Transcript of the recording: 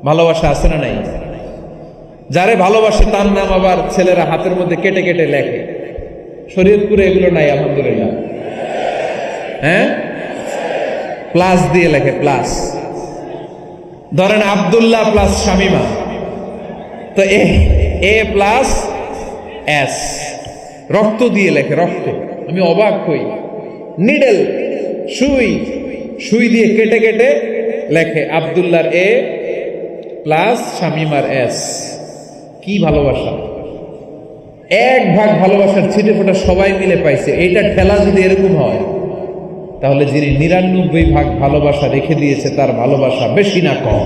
ভালোবাসা আছে না নাই? যারে ভালোবাসে তার নাম আবার ছেলেরা হাতের মধ্যে কেটে কেটে লেখে। শরীয়তপুরে এগুলো নাই আলহামদুলিল্লাহ। হ্যাঁ, প্লাস দিয়ে লেখে, প্লাস। ধরেন আব্দুল্লাহ প্লাস শামিমা, তো এ প্লাস এস, রক্ত দিয়ে লেখে, রক্ত। আমি অবাক হই, নিডেল, সুই, সুই দিয়ে কেটে কেটে লেখে আব্দুল্লাহর এ প্লাস শামিমার এস। কি ভালোবাসা! এক ভাগ ভালোবাসার ছিটে ফোটা সবাই মিলে পাইছে। এইটা ঠেলা যদি এরকম হয়, তাহলে যিনি 99 ভাগ ভালোবাসা রেখে দিয়েছে তার ভালোবাসা বেশি না কম?